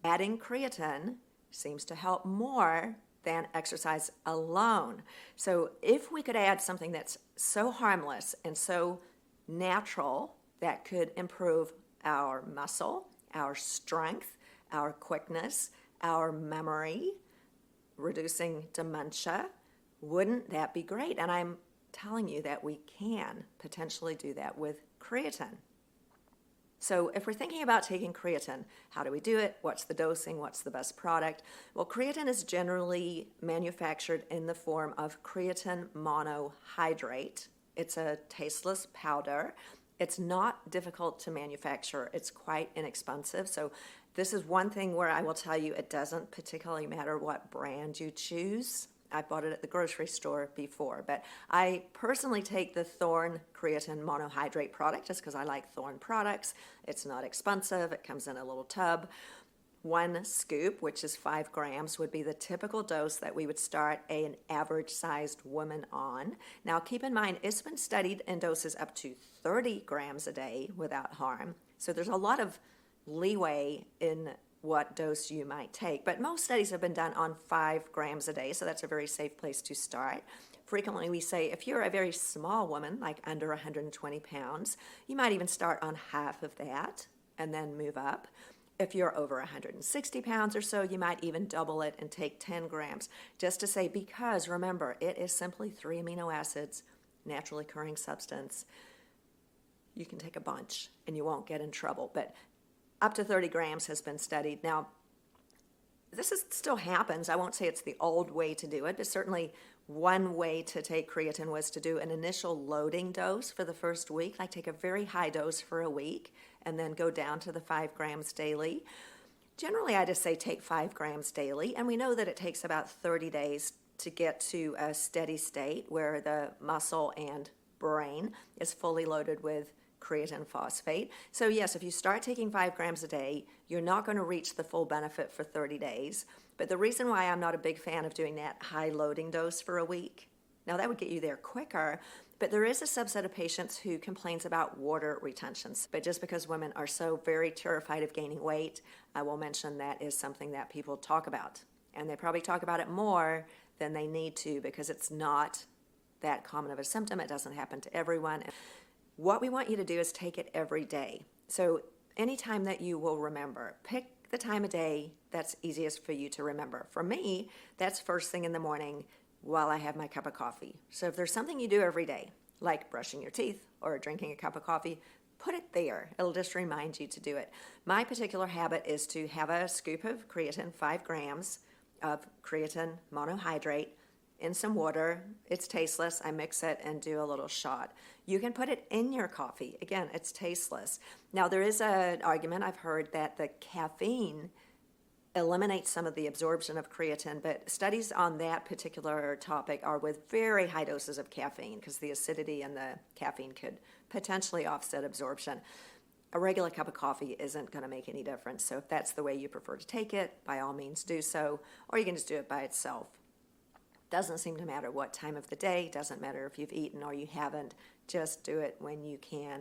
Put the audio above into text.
Adding creatine seems to help more than exercise alone. So if we could add something that's so harmless and so natural that could improve our muscle, our strength, our quickness, our memory, reducing dementia, wouldn't that be great? And I'm telling you that we can potentially do that with creatine. So if we're thinking about taking creatine, how do we do it? What's the dosing? What's the best product? Well, creatine is generally manufactured in the form of creatine monohydrate. It's a tasteless powder. It's not difficult to manufacture. It's quite inexpensive. So this is one thing where I will tell you it doesn't particularly matter what brand you choose. I bought it at the grocery store before, but I personally take the Thorne Creatine Monohydrate product just because I like Thorne products. It's not expensive. It comes in a little tub. 1 scoop, which is 5 grams, would be the typical dose that we would start an average-sized woman on. Now, keep in mind, it's been studied in doses up to 30 grams a day without harm. So there's a lot of leeway in what dose you might take. But most studies have been done on 5 grams a day, so that's a very safe place to start. Frequently we say if you're a very small woman, like under 120 pounds, you might even start on half of that and then move up. If you're over 160 pounds or so, you might even double it and take 10 grams, just to say, because remember, it is simply 3 amino acids, naturally occurring substance. You can take a bunch and you won't get in trouble, but up to 30 grams has been studied. Now, still happens. I won't say it's the old way to do it, but certainly one way to take creatine was to do an initial loading dose for the first week, like take a very high dose for a week and then go down to the 5 grams daily. Generally, I just say take 5 grams daily, and we know that it takes about 30 days to get to a steady state where the muscle and brain is fully loaded with creatine phosphate. So yes, if you start taking 5 grams a day, you're not going to reach the full benefit for 30 days. But the reason why I'm not a big fan of doing that high loading dose for a week, now that would get you there quicker, but there is a subset of patients who complains about water retentions. But just because women are so very terrified of gaining weight, I will mention that is something that people talk about. And they probably talk about it more than they need to because it's not that common of a symptom. It doesn't happen to everyone. What we want you to do is take it every day. So anytime that you will remember, pick the time of day that's easiest for you to remember. For me, that's first thing in the morning while I have my cup of coffee. So if there's something you do every day, like brushing your teeth or drinking a cup of coffee, put it there. It'll just remind you to do it. My particular habit is to have a scoop of creatine, 5 grams of creatine monohydrate, in some water. It's tasteless. I mix it and do a little shot. You can put it in your coffee. Again, it's tasteless. Now, there is an argument I've heard that the caffeine eliminates some of the absorption of creatine, but studies on that particular topic are with very high doses of caffeine because the acidity in the caffeine could potentially offset absorption. A regular cup of coffee isn't going to make any difference. So if that's the way you prefer to take it, by all means do so, or you can just do it by itself. Doesn't seem to matter what time of the day, doesn't matter if you've eaten or you haven't, just do it when you can